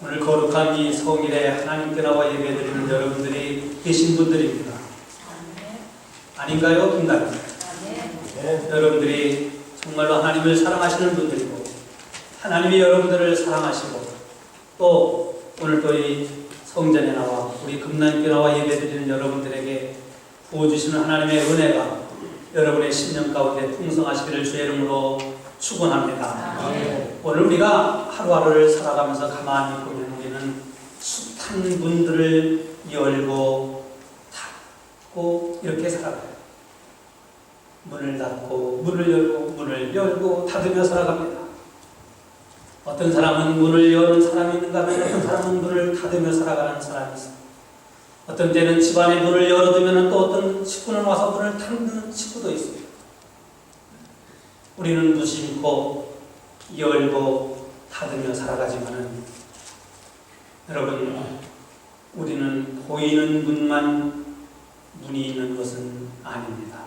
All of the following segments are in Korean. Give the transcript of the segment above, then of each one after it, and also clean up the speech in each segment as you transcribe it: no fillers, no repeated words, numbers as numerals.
오늘 거룩한 이 성일에 하나님께 나와 예배드리는 여러분들이 계신 분들입니다. 아닌가요, 김다님? 네. 여러분들이 정말로 하나님을 사랑하시는 분들이고 하나님이 여러분들을 사랑하시고 또 오늘 또 이 성전에 나와 우리 금남교회 나와 예배드리는 여러분들에게 부어주시는 하나님의 은혜가 여러분의 심령 가운데 풍성하시기를 주의 이름으로 축원합니다. 오늘 우리가 하루하루를 살아가면서 가만히 보면 우리는 숱한 문들을 열고 닫고 이렇게 살아가요. 문을 닫고 문을 열고 문을 열고 닫으며 살아갑니다. 어떤 사람은 문을 여는 사람이 있는가 하면 어떤 사람은 문을 닫으며 살아가는 사람이 있습니다. 어떤 때는 집안에 문을 열어두면 또 어떤 식구는 와서 문을 닫는 식구도 있습니다. 우리는 무심코 열고 닫으며 살아가지만은 여러분, 우리는 보이는 문만 문이 있는 것은 아닙니다.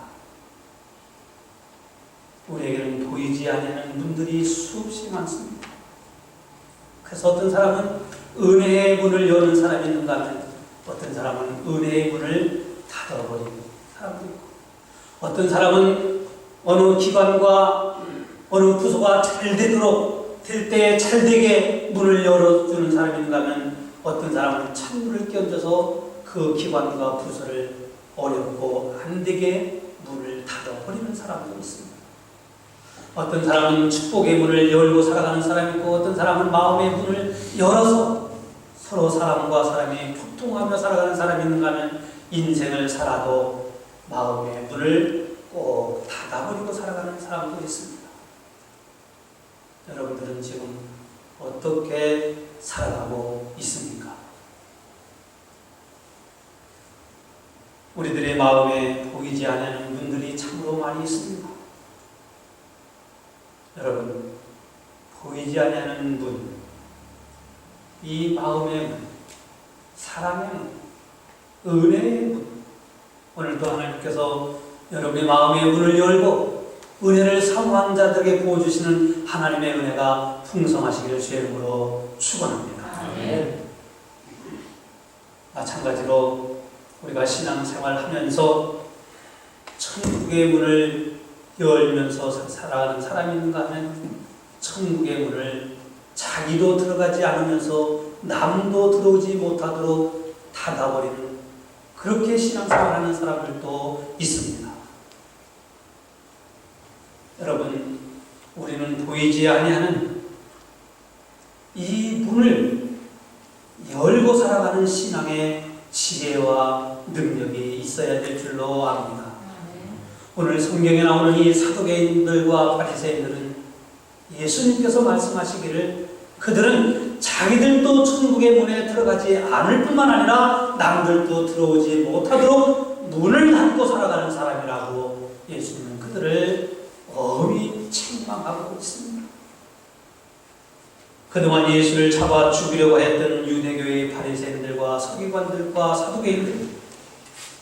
우리에게는 보이지 않는 문들이 수없이 많습니다. 그래서 어떤 사람은 은혜의 문을 여는 사람이 있는가 하면 어떤 사람은 은혜의 문을 닫아버리는 사람도 있고 어떤 사람은 어느 기관과 어느 부서가 잘 되도록 될 때 잘 되게 문을 열어주는 사람이 있는가 하면 어떤 사람은 찬물을 끼얹어서 그 기관과 부서를 어렵고 안 되게 문을 닫아버리는 사람도 있습니다. 어떤 사람은 축복의 문을 열고 살아가는 사람이 있고 어떤 사람은 마음의 문을 열어서 서로 사람과 사람이 소통하며 살아가는 사람이 있는가 하면 인생을 살아도 마음의 문을 꼭 닫아버리고 살아가는 사람도 있습니다. 여러분들은 지금 어떻게 살아가고 있습니까? 우리들의 마음에 보이지 않는 문들이 참으로 많이 있습니다. 여러분, 보이지 않는 문, 이 마음의 문, 사랑의 문, 은혜의 문, 오늘도 하나님께서 여러분의 마음의 문을 열고 은혜를 사모한 자들에게 부어주시는 하나님의 은혜가 풍성하시기를 주의 이름으로 축원합니다. 마찬가지로 우리가 신앙생활하면서 천국의 문을 열면서 살아가는 사람이 있는가 하면 천국의 문을 자기도 들어가지 않으면서 남도 들어오지 못하도록 닫아버리는 그렇게 신앙생활하는 사람들도 있습니다. 여러분, 우리는 보이지 아니하는 이 문을 열고 살아가는 신앙의 지혜와 능력이 있어야 될 줄로 압니다. 오늘 성경에 나오는 이 사두개인들과 바리새인들은 예수님께서 말씀하시기를 그들은 자기들도 천국의 문에 들어가지 않을 뿐만 아니라 남들도 들어오지 못하도록 문을 닫고 살아가는 사람이라고 예수님은 그들을 엄히 책망하고 있습니다. 그동안 예수를 잡아 죽이려고 했던 유대교의 바리새인들과 서기관들과 사두개인들,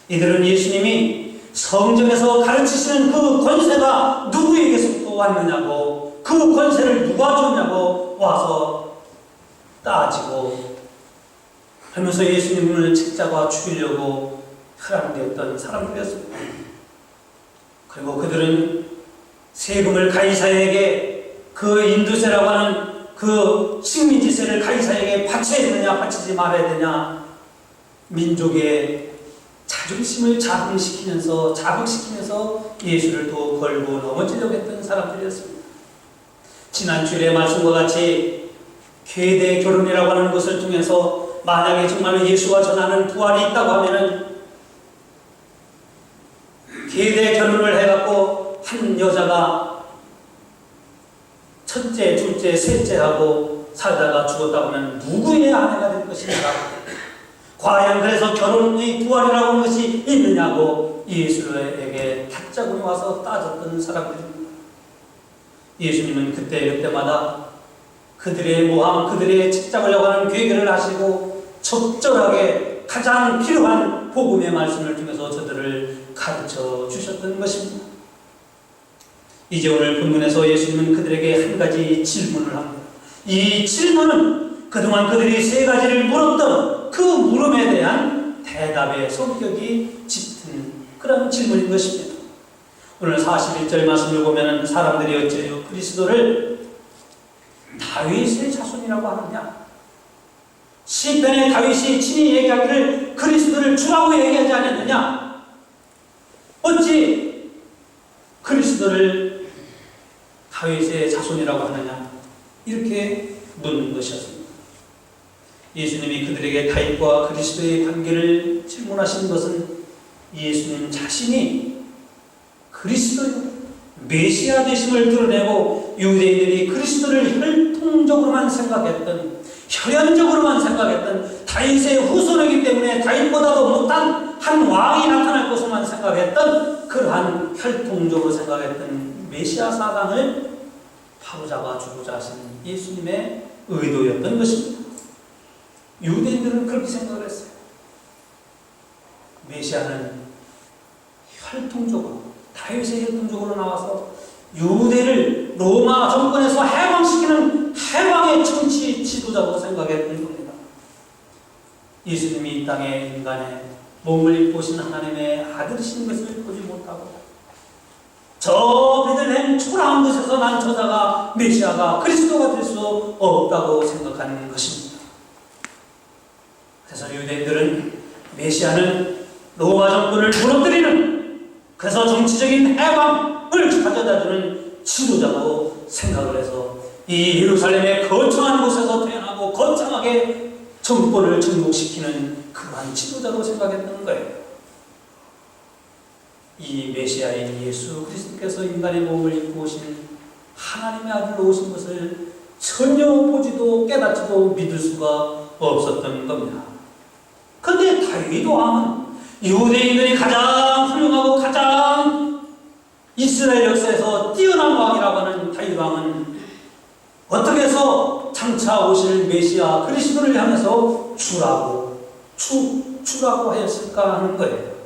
이들은 예수님이 성경에서 가르치시는 그 권세가 누구에게서부터 왔느냐고, 그 권세를 누가 줬냐고 와서 따지고 하면서 예수님을 책잡아 죽이려고 하람되었던 사람들이었습니다. 그리고 그들은 세금을 가이사에게, 그 인두세라고 하는 그 식민지세를 가이사에게 바쳐야 되느냐 바치지 말아야 되냐, 민족의 자존심을 자극시키면서 예수를 또 걸고 넘어지려고 했던 사람들이었습니다. 지난 주일의 말씀과 같이 계대 결혼이라고 하는 것을 통해서 만약에 정말로 예수가 전하는 부활이 있다고 하면은 계대 결혼을 해갖고 한 여자가 첫째, 둘째, 셋째 하고 살다가 죽었다고 하면 누구의 아내가 될 것인가? 과연 그래서 결혼의 부활이라고 하는 것이 있느냐고 예수에게 다짜고니 와서 따졌던 사람들입니다. 예수님은 그때마다 그들의 모함, 그들의 책잡으려고 하는 괴계를 하시고 적절하게 가장 필요한 복음의 말씀을 통해서 저들을 가르쳐 주셨던 것입니다. 이제 오늘 본문에서 예수님은 그들에게 한 가지 질문을 합니다. 이 질문은 그동안 그들이 세 가지를 물었던 그 물음에 대한 대답의 성격이 짙은 그런 질문인 것입니다. 오늘 41절 말씀을 보면 사람들이 어찌하여 그리스도를 다윗의 자손이라고 하느냐? 시편에 다윗이 친히 얘기하기를 그리스도를 주라고 얘기하지 않았느냐? 어찌 그리스도를 다윗의 자손이라고 하느냐? 이렇게 묻는 것이었습니다. 예수님이 그들에게 다윗과 그리스도의 관계를 질문하신 것은 예수님 자신이 그리스도의 메시아 되심을 드러내고 유대인들이 그리스도를 혈통적으로만 생각했던, 혈연적으로만 생각했던, 다윗의 후손이기 때문에 다윗보다도 못한 한 왕이 나타날 것으로만 생각했던, 그러한 혈통적으로 생각했던 메시아 사상을 바로잡아 주고자 하신 예수님의 의도였던 것입니다. 유대인들은 그렇게 생각을 했어요. 메시아는 혈통적으로, 다윗의 혈통적으로 나와서 유대를 로마 정권에서 해방시키는 해방의 정치 지도자로 생각했던 겁니다. 예수님이 이 땅에 인간의 몸을 입고 오신 하나님의 아들이신 것을 보지 못하고 저 베들레헴 초라한 곳에서 난 저자가 메시아가 그리스도가 될 수 없다고 생각하는 것입니다. 그래서 유대인들은 메시아는 로마 정권을 무너뜨리는, 그래서 정치적인 해방을 가져다주는 지도자로 생각을 해서 이 예루살렘의 거창한 곳에서 태어나고 거창하게 정권을 정복시키는 그러한 지도자로 생각했던 거예요. 이 메시아인 예수 그리스도께서 인간의 몸을 입고 오신 하나님의 아들로 오신 것을 전혀 보지도 깨닫지도 믿을 수가 없었던 겁니다. 그런데 다윗 왕은 유대인들이 가장 훌륭하고 가장 이스라엘 역사에서 뛰어난 왕이라고 하는 다윗 왕은 어떻게 해서 장차 오실 메시아 그리스도를 향해서 주라고 하였을까 하는 거예요.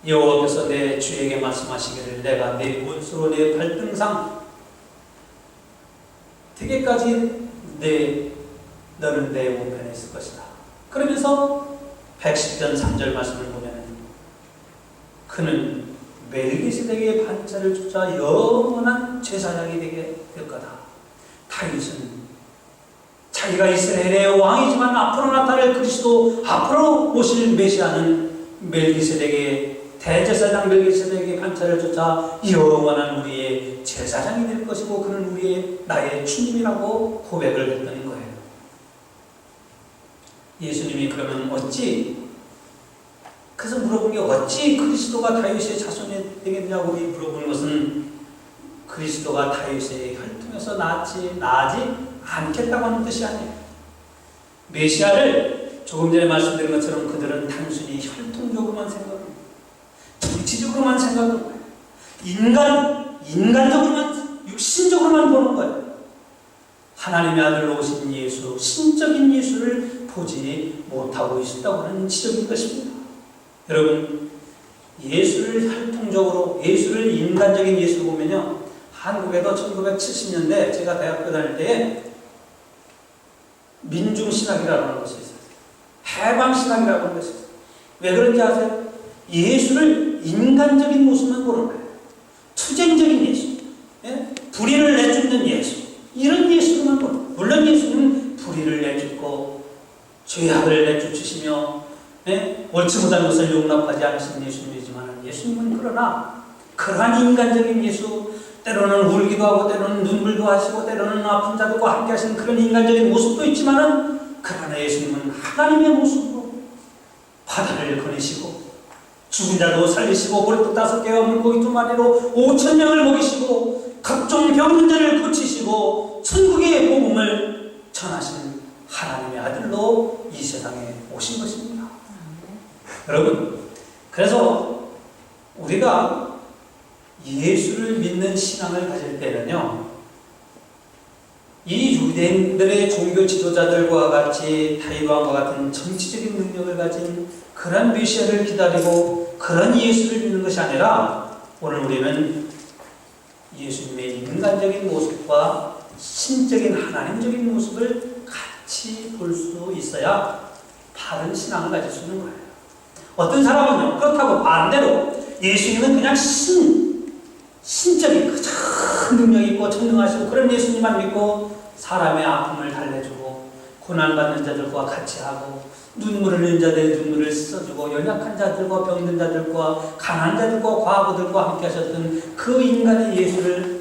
여호와께서 내 주에게 말씀하시기를 내가 내 원수로 내 발등상 되게까지 너는 내 우편에 있을 것이다. 그러면서 110편 3절 말씀을 보면 그는 멜기세덱의 반차를 쫓아 영원한 제사장이 되게 될 거다. 다윗은 자기가 이스라엘의 왕이지만 앞으로 나타날 그리스도, 앞으로 오실 메시아는 멜기세덱의 대제사장 멜기세덱의 반차를 쫓아 영원한 우리의 제사장이 될 것이고 그는 나의 주님이라고 고백을 했던 거예요. 예수님이 그러면 그래서 물어본 게 어찌 그리스도가 다윗의 자손이 되겠냐고 물어본 것은 그리스도가 다윗의 혈통에서 나지 않겠다고 하는 뜻이 아니에요. 메시아를 조금 전에 말씀드린 것처럼 그들은 단순히 혈통적으로만 생각합니다. 정치적으로만 생각하는 거예요. 인간적으로만, 육신적으로만 보는 거예요. 하나님의 아들로 오신 예수, 신적인 예수를 보지 못하고 있다고 하는 지적인 것입니다. 여러분, 예수를 혈통적으로, 예수를 인간적인 예수로 보면요, 한국에도 1970년대 제가 대학교 다닐 때에 민중신학이라는 것이 있어요. 해방신학이라고 하는 것이 있어요. 왜 그런지 아세요? 예수를 인간적인 모습만 보는 거예요. 투쟁적인 예수, 불의를 내쫓는 예수, 이런 예수만 보는 거예요. 물론 예수님은 불의를 내쫓고 죄악을 내쫓으시며 옳지 못한 것을 용납하지 않으신 예수님이지만 예수님은 그러나 그러한 인간적인 예수, 때로는 울기도 하고 때로는 눈물도 하시고 때로는 아픈 자들과 함께 하시는 그런 인간적인 모습도 있지만 그러나 예수님은 하나님의 모습으로 바다를 거니시고 죽은 자도 살리시고 보리떡 5개와 물고기 2마리로 5,000명을 먹이시고 각종 병든 자를 고치시고 천국의 복음을 전하시는 하나님의 아들로 이 세상에 오신 것입니다. 여러분, 그래서 우리가 예수를 믿는 신앙을 가질 때는요, 이 유대인들의 종교 지도자들과 같이 다윗왕과 같은 정치적인 능력을 가진 그런 메시아를 기다리고 그런 예수를 믿는 것이 아니라 오늘 우리는 예수님의 인간적인 모습과 신적인 하나님적인 모습을 같이 볼 수 있어야 바른 신앙을 가질 수 있는 거예요. 어떤 사람은요, 그렇다고 반대로 예수님은 그냥 신적인 큰 능력 있고 전능하시고 그런 예수님만 믿고 사람의 아픔을 달래주고 고난받는 자들과 같이 하고 눈물을 흘린 자들의 눈물을 씻어주고 연약한 자들과 병든 자들과 강한 자들과 과부들과 함께 하셨던 그 인간의 예수를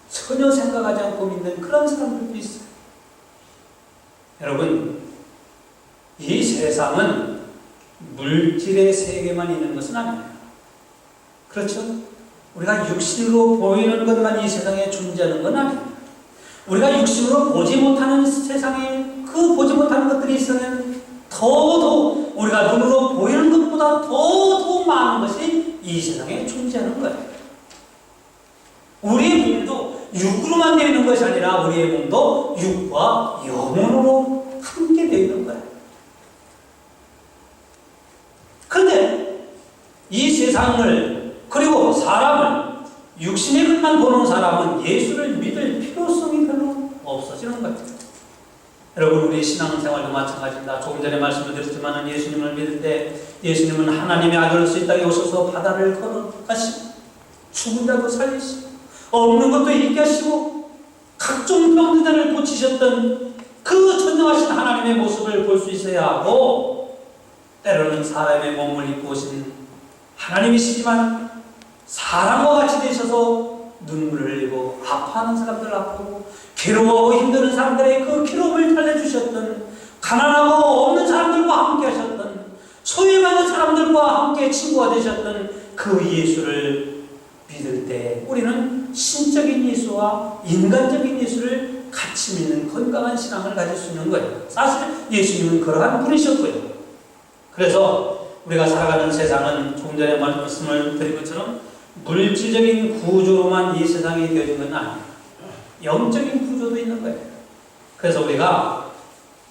전혀 생각하지 않고 믿는 그런 사람들도 있어요. 여러분, 이 세상은 물질의 세계만 있는 것은 아니에요. 그렇죠? 우리가 육신으로 보이는 것만 이 세상에 존재하는 건 아니에요. 우리가 육신으로 보지 못하는 세상에 그 보지 못하는 것들이 있으면 더더욱 우리가 눈으로 보이는 것보다 더더욱 많은 것이 이 세상에 존재하는 거예요. 우리의 몸도 육으로만 되어 있는 것이 아니라 우리의 몸도 육과 영혼으로 함께 되어 있는 거예요. 그런데 이 세상을 그리고 사람을 육신의 것만 보는 사람은 예수를 믿을 필요성이 별로 없어지는 거예요. 여러분, 우리 신앙생활도 마찬가지입니다. 조금 전에 말씀을 드렸지만 예수님을 믿을 때 예수님은 하나님의 아들로서 이 땅에 오셔서 바다를 걸어가시고 죽은 자도 살리시고 없는 것도 있게 하시고 각종 병든 자를 고치셨던 그 전능하신 하나님의 모습을 볼 수 있어야 하고, 때로는 사람의 몸을 입고 오신 하나님이시지만 사람과 같이 되셔서 눈물을 흘리고 아파하는 사람들 아프고 괴로워하고 힘드는 사람들의 그 괴로움을 달래주셨던, 가난하고 없는 사람들과 함께 하셨던, 소외받는 사람들과 함께 친구가 되셨던 그 예수를 믿을 때 우리는 신적인 예수와 인간적인 예수를 같이 믿는 건강한 신앙을 가질 수 있는 거예요. 사실 예수님은 그러한 분이셨고요. 그래서 우리가 살아가는 세상은 조금 전에 말씀을 드린 것처럼 물질적인 구조로만 이 세상이 되어진 건 아니에요. 영적인 구조도 있는 거예요. 그래서 우리가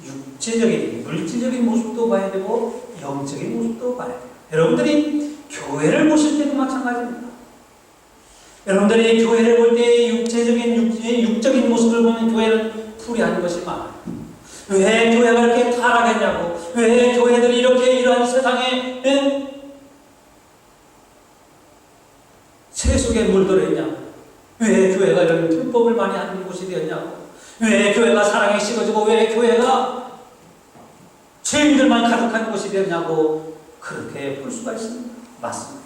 육체적인, 물질적인 모습도 봐야 되고 영적인 모습도 봐야 돼요. 여러분들이 교회를 보실 때도 마찬가지입니다. 여러분들이 교회를 볼 때 육적인 모습을 보면 교회는 불이한 것이 많아요. 왜 교회가 이렇게 타락했냐고, 왜 교회들이 이렇게 이러한 세상에 새 속에 물들어있냐고, 왜 교회가 이런 불법을 많이 하는 곳이 되었냐고, 왜 교회가 사랑이 식어지고 왜 교회가 죄인들만 가득한 곳이 되었냐고 그렇게 볼 수가 있습니다. 맞습니다.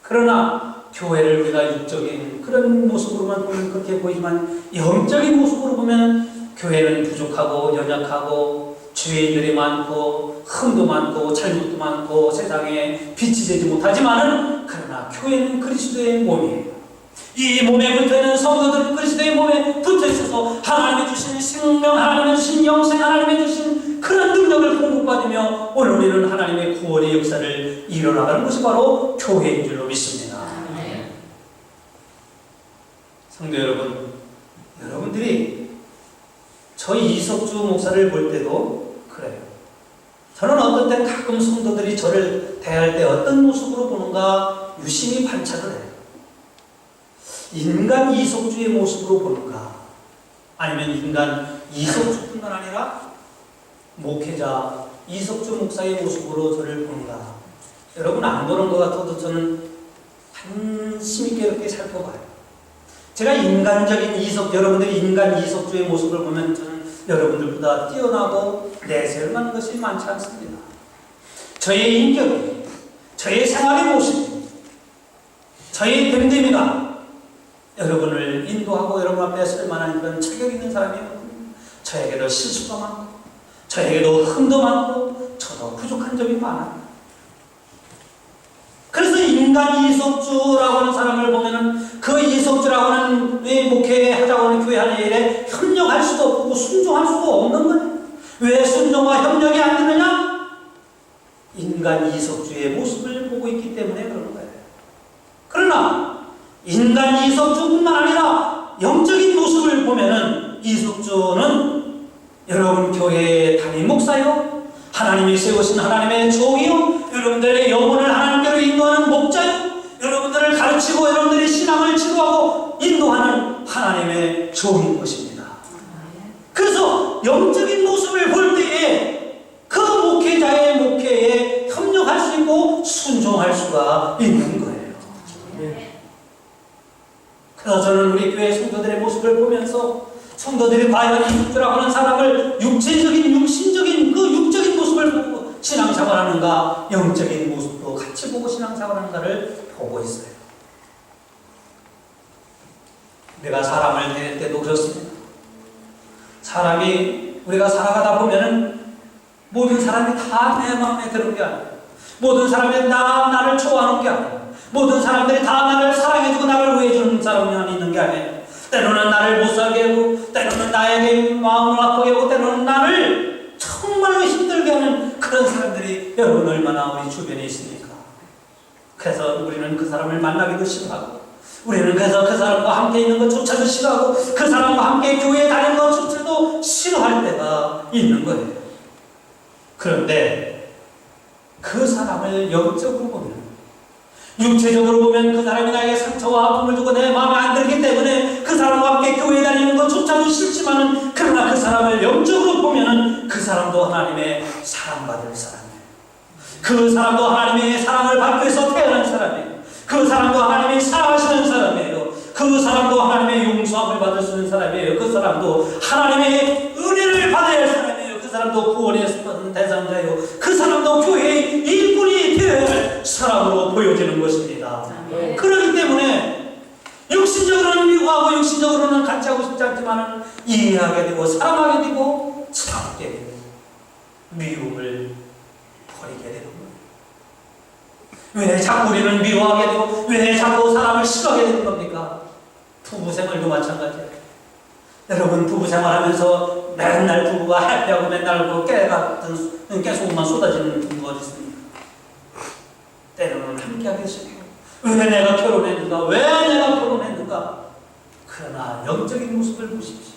그러나 교회를 우리가 육적인 그런 모습으로만 보면 그렇게 보이지만 영적인 모습으로 보면 교회는 부족하고 연약하고 죄인들이 많고 흠도 많고 잘못도 많고 세상에 빛이 되지 못하지만은, 그러나 교회는 그리스도의 몸이에요. 이 몸에 붙어있는 성도들은 그리스도의 몸에 붙어있어서 하나님이 주신 생명, 하나님이 주신 영생, 하나님이 주신 그런 능력을 공급받으며 오늘 우리는 하나님의 구원의 역사를 이뤄나가는 것이 바로 교회인 줄로 믿습니다. 성도 여러분, 여러분들이 저희 이석주 목사를 볼 때도 그래요. 저는 어떤 때 가끔 성도들이 저를 대할 때 어떤 모습으로 보는가 유심히 관찰을 해요. 인간 이석주의 모습으로 보는가, 아니면 인간 이석주뿐만 아니라 목회자 이석주 목사의 모습으로 저를 보는가. 여러분 안 보는 것 같아도 저는 관심 있게 이렇게 살펴봐요. 제가 여러분들이 인간 이석주의 모습을 보면 저는 여러분들보다 뛰어나고 내세울 만한 것이 많지 않습니다. 저의 인격이, 저의 생활의 모습이, 저의 됨됨이가 여러분을 인도하고 여러분 앞에 쓸만한 그런 자격 있는 사람이거든요. 저에게도 실수가 많고, 저에게도 흠도 많고, 저도 부족한 점이 많아요. 그래서 인간 이석주라고 하는 사람을 보면은 그 이석주라고 하는 목회하자고 하는 교회 하는 일에 협력할 수도 없고 순종할 수도 없는 거예요. 왜 순종과 협력이 안 되느냐? 인간 이석주의 모습을 보고 있기 때문에 그런 거예요. 그러나 인간 이석주뿐만 아니라 영적인 모습을 보면은 이석주는 여러분 교회의 담임 목사요, 하나님이 세우신 하나님의 종이요, 여러분들의 영혼을 하나님께로 인도하는 목자요, 여러분들을 가르치고 여러분들의 신앙을 지도하고 인도하는 하나님의 하나님의 종인 것입니다. 그래서 영적인 모습을 볼 때에 그 목회자의 목회에 협력할 수 있고 순종할 수가 있는 거예요. 그래서 저는 우리 교회 성도들의 모습을 보면서 성도들이 과연 이국주라고 하는 사람을 육신적인 그 육적인 모습을 보고 신앙생활하는가, 영적인 모습도 같이 보고 신앙생활하는가를 보고 있어요. 내가 사람을 대할 때도 그렇습니다. 사람이 우리가 살아가다 보면은 모든 사람이 다 내 마음에 드는 게 아니에요. 모든 사람이 다 나를 좋아하는 게 아니에요. 모든 사람들이 다 나를 사랑해주고 나를 위해주는 사람이 있는 게 아니에요. 때로는 나를 못 살게 하고, 때로는 나에게 마음을 아프게 하고, 때로는 나를 정말로 힘들게 하는 그런 사람들이 여러분 얼마나 우리 주변에 있습니까? 그래서 우리는 그 사람을 만나기도 싫어하고, 우리는 그래서 그 사람과 함께 있는 것조차도 싫어하고, 그 사람과 함께 교회에 다니는 것조차도 싫어할 때가 있는 거예요. 그런데 그 사람을 영적으로 보면, 육체적으로 보면 그 사람이 나에게 상처와 아픔을 주고 내 마음에 안 들기 때문에 그 사람과 함께 교회에 다니는 것조차도 싫지만은, 그러나 그 사람을 영적으로 보면은 그 사람도 하나님의 사랑받을 사람이에요. 그 사람도 하나님의 사랑을 받기 위해서 태어난 사람이에요. 그 사람도 하나님이 사랑하시는 사람이에요. 그 사람도 하나님의 용서함을 받을 수 있는 사람이에요. 그 사람도 하나님의 은혜를 받아야 할 사람이에요. 그 사람도 구원의 대상자예요. 그 사람도 교회의 일꾼이 되어야 할 사람으로 보여지는 것입니다. 그렇기 때문에 육신적으로는 미워하고 육신적으로는 같이 하고 싶지 않지만 이해하게 되고 사랑하게 되고 참게 되고 미움을 버리게 되는 거예요. 왜 자꾸 우리는 미워하게 되고 왜 자꾸 사람을 싫어하게 되는 겁니까? 부부생활도 마찬가지예요. 여러분 부부생활하면서 맨날 부부가 해피하고 맨날 그 깨같은 깨소금만 쏟아지는 부부가 어디 있습니까? 때로는 함께하기 싫고 왜 내가 결혼했는가? 왜 내가 결혼했는가? 그러나 영적인 모습을 보십시오.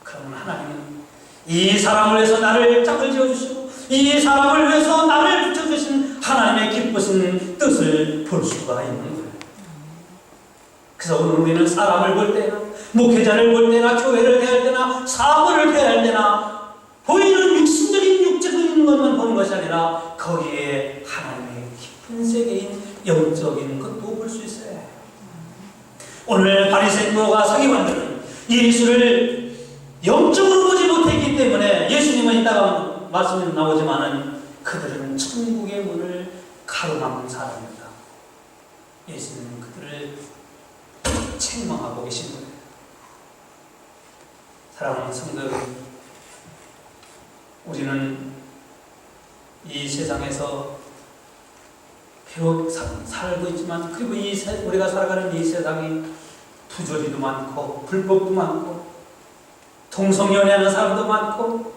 그러면 하나님은 이 사람을 위해서 나를 짝을 지어주시고 이 사람을 위해서 나를 붙여주신 하나님의 기쁘신 뜻을 볼 수가 있는 거예요. 그래서 오늘 우리는 사람을 볼 때나 목회자를 볼 때나 교회를 대할 때나 사업을 대할 때나 보이는 육적인 것만 보는 것이 아니라 거기에 하나님의 깊은 세계인 영적인 것도 볼 수 있어요. 오늘 바리새인과 서기관들은 예수를 영적으로 보지 못했기 때문에 예수님은 이따가 말씀이 나오지만은 그들은 천국의 문을 가로막는 사람입니다. 예수님은 그들을 책망하고 계신 거예요. 사랑하는 성도 여러분, 우리는 이 세상에서 비록 살고 있지만 그리고 우리가 살아가는 이 세상이 부조리도 많고 불법도 많고 동성연애하는 사람도 많고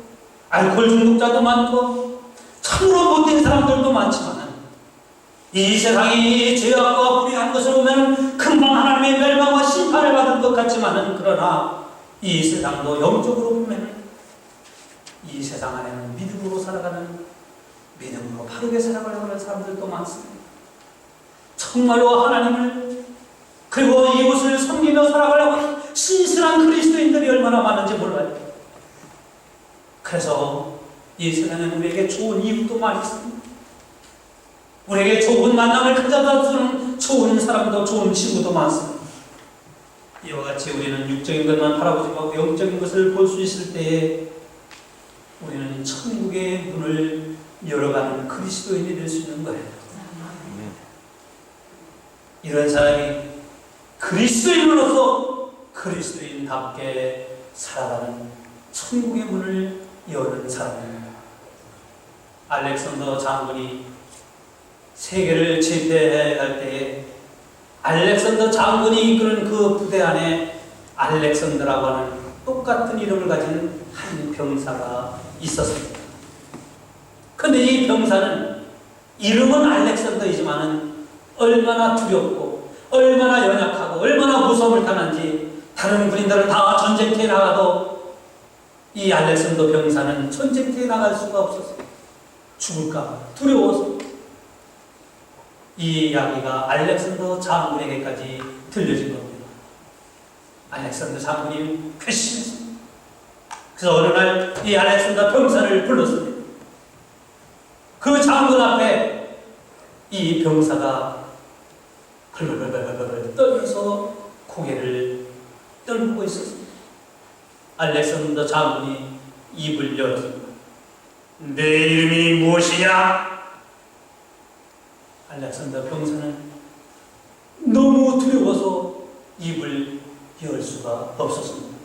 알코올 중독자도 많고 참으로 못된 사람들도 많지만 이 세상이 죄악과 불의한 것을 보면 금방 하나님의 멸망과 심판을 받을 것 같지만은 그러나 이 세상도 영적으로 보면 이 세상 안에는 믿음으로 살아가는 믿음으로 바르게 살아가려고 하는 사람들도 많습니다. 정말로 하나님을 그리고 이웃을 섬기며 살아가려고 하는 신실한 그리스도인들이 얼마나 많은지 몰라요. 그래서 이 세상에는 우리에게 좋은 이웃도 많이 있습니다. 우리에게 좋은 만남을 가져다주는 좋은 사람도 좋은 친구도 많습니다. 이와 같이 우리는 육적인 것만 바라보지 말고 영적인 것을 볼 수 있을 때에 우리는 천국의 문을 열어가는 그리스도인이 될 수 있는 거예요. 이런 사람이 그리스도인으로서 그리스도인답게 살아가는 천국의 문을 여는 사람입니다. 알렉산더 장군이 세계를 제패해 갈 때에 알렉산더 장군이 이끄는 그 부대 안에 알렉산더라고 하는 똑같은 이름을 가진 한 병사가 있었습니다. 그런데 이 병사는 이름은 알렉산더이지만은 얼마나 두렵고 얼마나 연약하고 얼마나 무서움을 타는지 다른 군인들은 다 전쟁터에 나가도 이 알렉산더 병사는 전쟁터에 나갈 수가 없었어요. 죽을까 두려워서. 이 이야기가 알렉산더 장군에게까지 들려진 겁니다. 알렉산더 장군이 결심했습니다. 그래서 어느 날 이 알렉산더 병사를 불렀습니다. 그 장군 앞에 이 병사가 벌벌벌벌벌 떨면서 고개를 떨고 있었습니다. 알렉산더 장군이 입을 열었습니다. 내 이름이 무엇이냐? 알렉산더 병사는 너무 두려워서 입을 열 수가 없었습니다.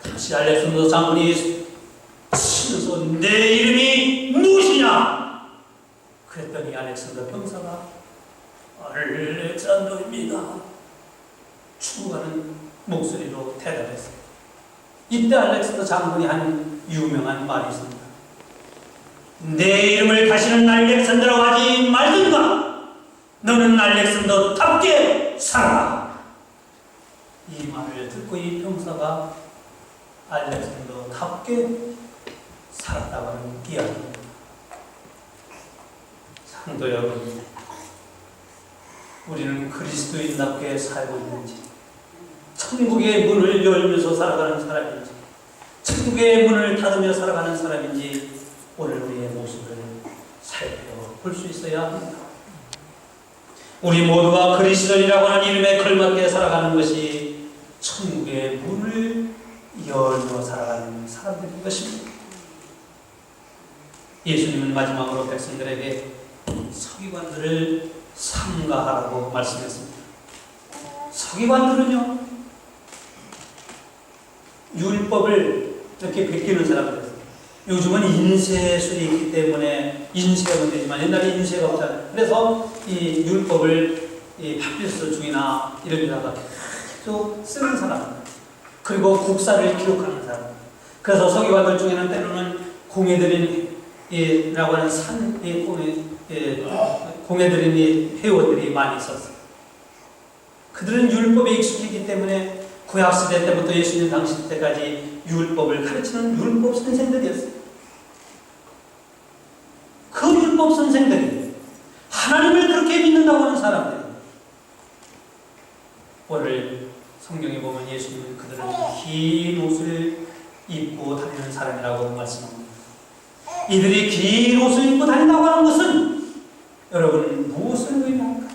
다시 알렉산더 장군이 치면서 내 이름이 무엇이냐? 그랬더니 알렉산더 병사가 알렉산더입니다. 죽어가는 목소리로 대답했어요. 이때 알렉산더 장군이 한 유명한 말이 있습니다. 내 이름을 다시는 알렉산더라고 하지 말든가. 너는 알렉산더답게 살아라. 이 말을 듣고 이 병사가 알렉산더답게 살았다고 하는 이야기입니다. 성도 여러분, 우리는 그리스도인답게 살고 있는지, 천국의 문을 열면서 살아가는 사람인지, 천국의 문을 닫으며 살아가는 사람인지 오늘 우리의 모습을 살펴볼 수 있어야 합니다. 우리 모두가 그리스도인이라고 하는 이름에 걸맞게 살아가는 것이 천국의 문을 열며 살아가는 사람들인 것입니다. 예수님은 마지막으로 백성들에게 서기관들을 삼가하라고 말씀했습니다. 서기관들은요, 율법을 이렇게 베끼는 사람들. 요즘은 인쇄술이 있기 때문에 인쇄하면 되지만 옛날에 인쇄가 없잖아요. 그래서 이 율법을 이 파피루스 중이나 이런 데다가 계속 쓰는 사람, 그리고 국사를 기록하는 사람. 그래서 서기관들 중에는 때로는 공회드린이라고 하는 공회드린 이 회원들이 많이 있었어요. 그들은 율법에 익숙했기 때문에 구약시대 때부터 예수님 당시 때까지 율법을 가르치는 율법 선생들이었어요. 그 율법 선생들이 하나님을 그렇게 믿는다고 하는 사람들이 오늘 성경에 보면 예수님은 그들은 긴 옷을 입고 다니는 사람이라고 말씀합니다. 이들이 긴 옷을 입고 다닌다고 하는 것은 여러분 무엇을 의미합니까?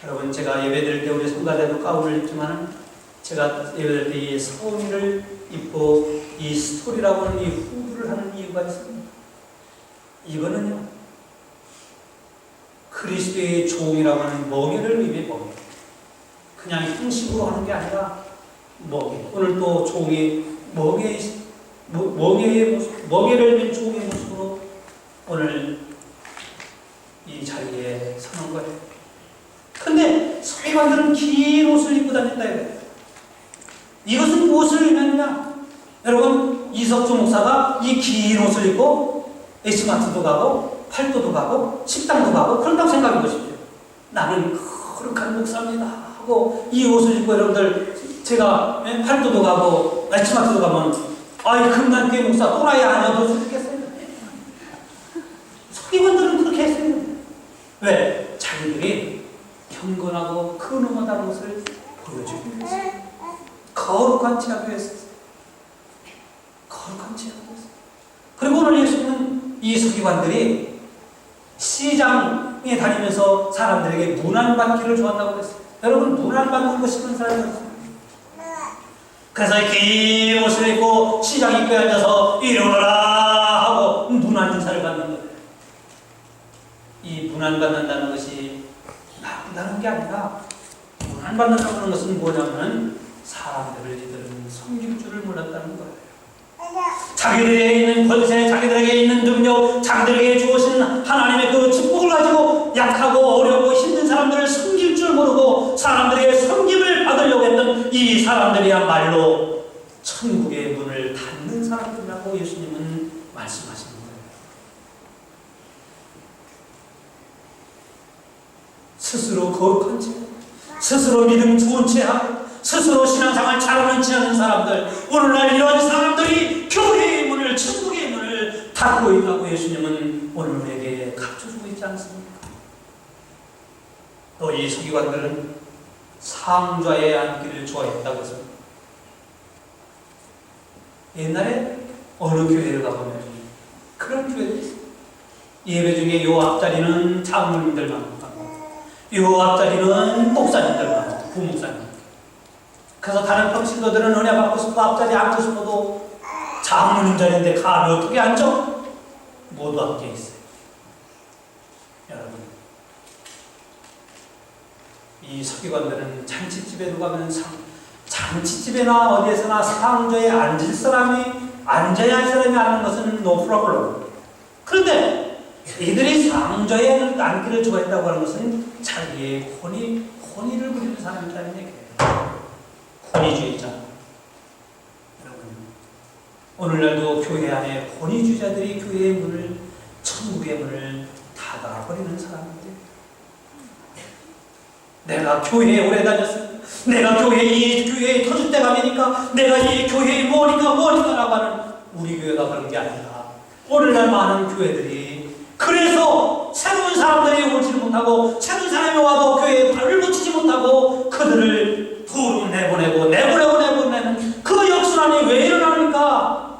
여러분, 제가 예배드릴 때 우리 성가대도 가운을 입지만 제가 예배드릴 때 이 서울이를 입고 이 스토리라고 하는 이 후드를 하는 이유가 있습니다. 이거는요, 그리스도의 종이라고 하는 멍에를 의미해 멍에. 그냥 형식으로 하는 게 아니라 멍에. 오늘 또 종이 멍에의 모습, 멍에를 민 종의 모습으로 오늘 이 자리에 서는 거예요. 근데 서기관들은 긴 옷을 입고 다녔다 이거예요. 이것은 무엇을 의미하느냐? 여러분, 이석주 목사가 이 긴 옷을 입고 H마트도 가고 팔도도 가고 식당도 가고 그런다고 생각해 보십시오. 나는 거룩한 목사입니다 하고 이 옷을 입고 여러분들 제가 팔도도 가고 H마트도 가면 아이 금단교회 목사 또라이 아니어도 좋겠어요. 서기관들은 그렇게 했어요. 왜? 자기들이 경건하고 근엄하다는 것을 보여주기 위해서 거룩한 취하기 위해서 거룩한 취하기 위해서. 그리고 오늘 예수님은 이 서기관들이 시장에 다니면서 사람들에게 문안받기를 좋아한다고 그랬어요. 여러분, 문안받는 거 싫은 사람이 없어요. 그래서 긴 옷을 입고 시장 입구에 앉아서 일어나라 하고 문안 인사를 받는 거예요. 이 문안 받는다는 것이 나쁜다는 게 아니라 문안 받는다는 하는 것은 뭐냐면 사람들을 이들은 섬길 줄을 몰랐다는 거예요. 자기들에게 있는 권세, 자기들에게 있는 능력, 자기들에게 주어진 하나님의 그 축복을 가지고 약하고 어렵고 힘든 사람들을 섬길 줄 모르고 사람들에게 섬김을 받으려고 했던 이 사람들이야말로 천국의 문을 닫는 사람들이라고 예수님은 말씀하시는 거예요. 스스로 거룩한 채, 스스로 믿음 좋은 채 하고 스스로 신앙생활 잘하는 지 않은 사람들, 오늘날 이런 사람들이 교회의 문을, 천국의 문을 닫고 있다고 예수님은 오늘 우리에게 가르쳐주고 있지 않습니까? 또 이 서기관들은 상좌에 앉기를 좋아했다고 했습니다. 옛날에 어느 교회를 가보면 그런 교회도 있어요. 예배 중에 요 앞자리는 장로님들만 하고 요 앞자리는 목사님들만 하고 부목사님. 그래서 다른 평신도들은 은혜 받고 싶고 앞자리에 앉고 싶어도 장로님 자리인데 감히 어떻게 앉아? 모두 앉아 있어요. 여러분, 이 서기관들은 잔치집에도 가면 잔치집에나 어디에서나 상좌에 앉을 사람이 앉아야 할 사람이 앉는 것은 no problem. 그런데 이들이 상좌에 앉기를 좋아했다고 하는 것은 자기의 혼의를 부리는 사람이라는 얘기예요. 혼의주의자. 여러분, 오늘날도 교회 안에 혼의주의자들이 교회의 문을, 천국의 문을 닫아버리는 사람들. 내가 교회에 오래 다녔어. 내가 이 교회에 터질 때가 되니까 내가 이 교회에 뭐니까라고 하는 우리 교회가 그런 게 아니라 오늘날 많은 교회들이 그래서 새로운 사람들이 오지 못하고 새로운 사람이 와도 교회에 발을 붙이지 못하고 그들을 부로 내보내는 그 역순환이 왜 일어납니까?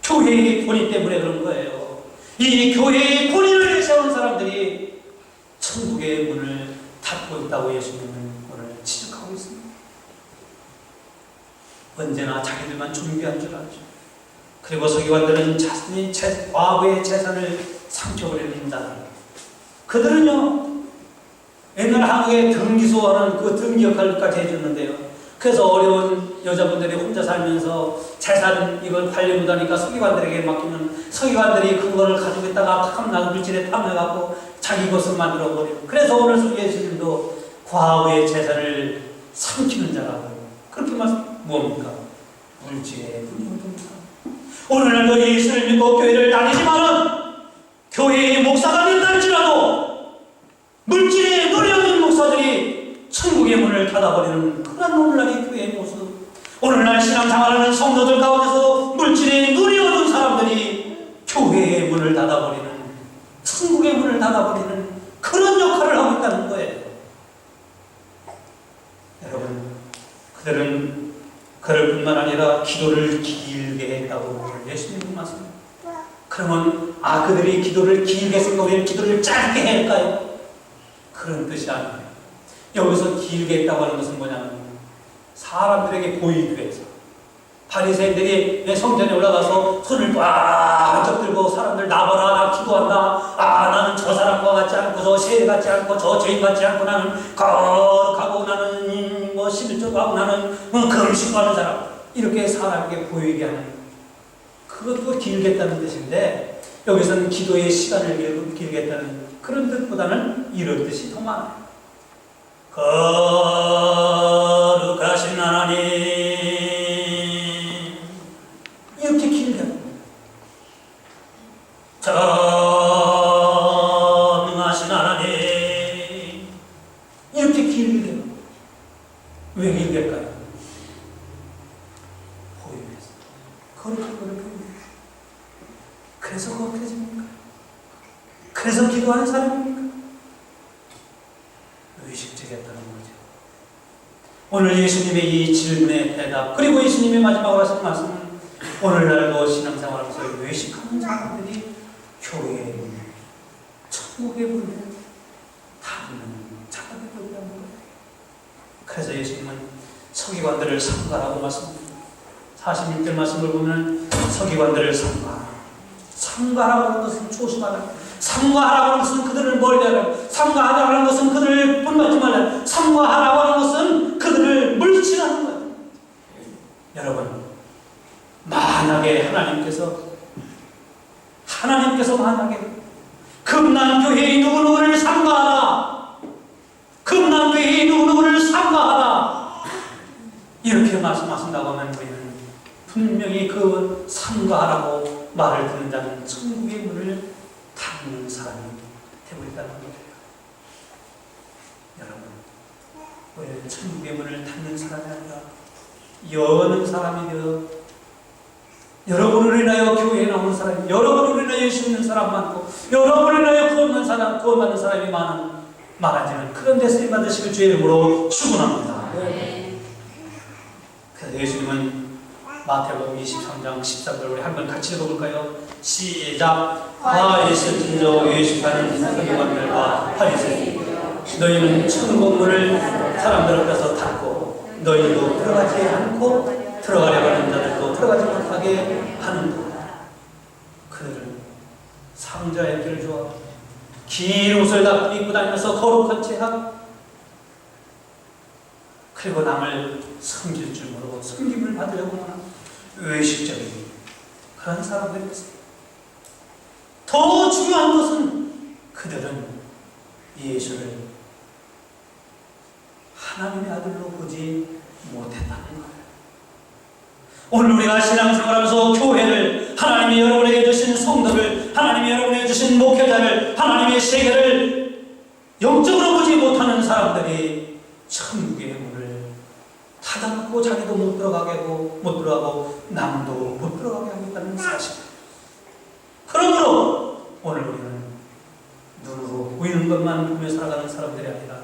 교회의 권위 때문에 그런 거예요. 이 교회의 권위를 세운 사람들이 천국의 문을 닫고 있다고 예수님은 오늘 지적하고 있습니다. 언제나 자기들만 존귀한 줄 알죠. 그리고 서기관들은 자신이 과거의 재산을 삼켜버리는 자들. 그들은요, 옛날 한국에 등기소하는 그 등기 역할까지 해줬는데요. 그래서 어려운 여자분들이 혼자 살면서 재산 이걸 관리 못하니까 서기관들에게 맡기면 서기관들이 그거를 가지고 있다가 탐나 물질에 탐내갖고 자기 것을 만들어버리고. 그래서 오늘 예수님도 과거의 재산을 삼키는 자라고 그렇게 뭡니까? 물질에 눈이 어두운 사람. 오늘날도 예수를 믿고 교회를 다니지만은 교회의 목사가 된다 할지라도 물질에 눈이 없는 목사들이 천국의 문을 닫아버리는 그런 오늘날의 교회의 모습. 오늘날 신앙생활하는 성도들 가운데서도 물질에 눈이 어두운 사람들이 교회의 문을 닫아버리는, 천국의 문을 닫아버리는 그런 역할을 하고 있다는 거예요. 여러분, 그들은 그럴 뿐만 아니라 기도를 길게 했다고 예수님은 말씀합니다. 그러면 그들이 기도를 길게 했으니까 우리는 기도를 짧게 할까요? 그런 뜻이 아니에요. 여기서 길게 했다고 하는 것은 뭐냐면 사람들에게 보이기 위해서 바리새인들이 성전에 올라가서 손을 꽉 들고 사람들 나봐라, 나 기도한다. 나는 저 사람과 같지 않고 저 새 같지 않고 저 죄인 같지 않고 나는 거룩하고 나는 뭐 11조도 하고 나는 금식하는 사람. 이렇게 사람에게 보이게 하는 그것도 길겠다는 뜻인데 여기서는 기도의 시간을 길겠다는 그런 뜻보다는 이런 뜻이 더 많아요. 거룩하신 하나님 이렇게 길게 전능하신 하나님 이렇게 길게 왜 길게일까요? 호유해서 거룩한 그래서 거룩해집니까? 그래서 기도하는 사람입니까? 의식적이었다는 거죠. 오늘 예수님의 이 질문의 대답 그리고 예수님의 마지막으로 하신 말씀은 오늘날도 신앙생활하면서 외식하는 사람들이 교회의 문, 천국의 문을 닫는 자가 되고 있다는 거예요. 그래서 예수님은 서기관들을 삼가라고 말씀합니다. 46절 말씀을 보면 서기관들을 삼가라고 하는 것은 조심하라. 삼가하라고 하는 것은 그들을 멀리하라. 삼가하라고 하는 것은 그들을 본받지 말라. 삼가하라고 하는 것은 그들을 물리치라는 거예요. 여러분, 만약에 하나님께서 만약에 금난교회의 누구누구를 삼가하라. 금난교회의 누구누구를 삼가하라. 이렇게 말씀하신다고 하면 우리는 분명히 그 삼가하라고 말을 듣는 자는 천국의 문을 닫는 사람이 되고 있다는 거예요. 여러분, 우리는 천국의 문을 닫는 사람이 아니라 여는 사람이 되어 여러분을 인하여 교회에 나오는 사람이, 여러분을 인하여 예수 믿는 사람 많고 여러분을 인하여 구원받는 사람이 많은 많아지는 그런 데 쓰임 받으시길 주의 이름으로 축원합니다. 그래서 예수님은 마태복음 23장 13절 우리 한번 같이 읽어볼까요? 시작. 바에서 진저 외식하는 서기관들과 바리새인 너희는 천국문을 사람들 앞에서 닫고 너희도 들어가지 않고 들어가려고 하는 자들도 들어가지 못하게 하는도다. 그들은 상자의 길을 좋아 긴 옷을 다 입고 다니면서 거룩한 채 하고 그리고 남을 섬길 줄 모르고 섬김을 받으려고 하는 외식적인 그런 사람들이 있어요. 더 중요한 것은 그들은 예수를 하나님의 아들로 보지 못했다는 거예요. 오늘 우리가 신앙생활하면서 교회를, 하나님이 여러분에게 주신 성도를, 하나님이 여러분에게 주신 목회자를, 하나님의 세계를 영적으로 보지 못하는 사람들이 천국의 문을 닫아놓고 자기도 못 들어가고 남도 못 들어가게 하겠다는 사실이에요. 그러므로 오늘 우리는 눈으로 보이는 것만 보며 살아가는 사람들이 아니라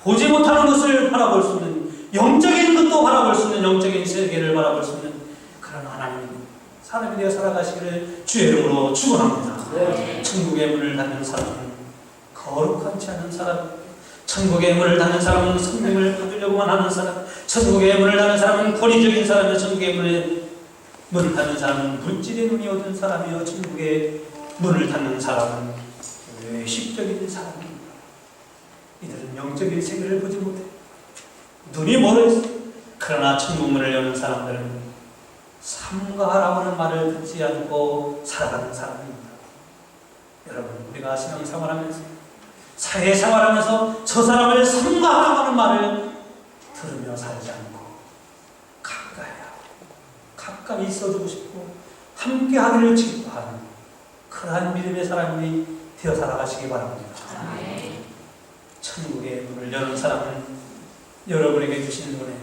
보지 못하는 것을 바라볼 수 있는, 영적인 것도 바라볼 수 있는, 영적인 세계를 바라볼 수 있는 그런 하나님의 사람이 되어 살아가시기를 주의 이름으로 축원합니다. 천국의 문을 닫는 사람은 거룩하지 않은 사람, 천국의 문을 닫는 사람은 성령을 받으려고만 하는 사람, 천국의 문을 닫는 사람은 권위적인 사람이요, 천국의 문을 닫는 사람은 물질의 눈이 얻은 사람이요, 천국의 문을 닫는 사람은 외식적인 사람입니다. 이들은 영적인 세계를 보지 못해 눈이 멀어있어. 그러나 천국문을 여는 사람들은 삼가하라고 하는 말을 듣지 않고 살아가는 사람입니다. 여러분, 우리가 신앙생활하면서 사회생활하면서 저 사람을 삼가하라고 하는 말을 들으며 살지 않고 가까이 있어주고 싶고 함께 하기를 기뻐하는 그러한 믿음의 사람이 되어 살아가시기 바랍니다. 천국의 문을 여는 사람은 여러분에게 주신 은혜,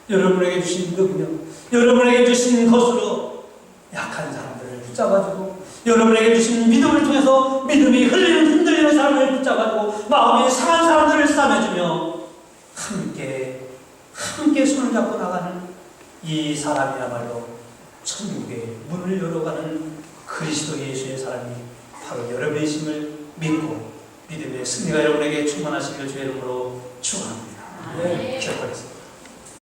여러분에게 주신 능력, 여러분에게 주신 것으로 약한 사람들을 붙잡아주고 여러분에게 주신 믿음을 통해서 믿음이 흔들리는 사람을 붙잡아주고 마음이 상한 사람들을 싸매주며 함께 손을 잡고 나가는 이 사람이야말로 천국의 문을 열어가는 그리스도 예수의 사람이 바로 여러분이심을 믿고 믿음의 승리가 여러분에게 충만하시길 주의 이름으로 축원합니다. 기도하겠습니다.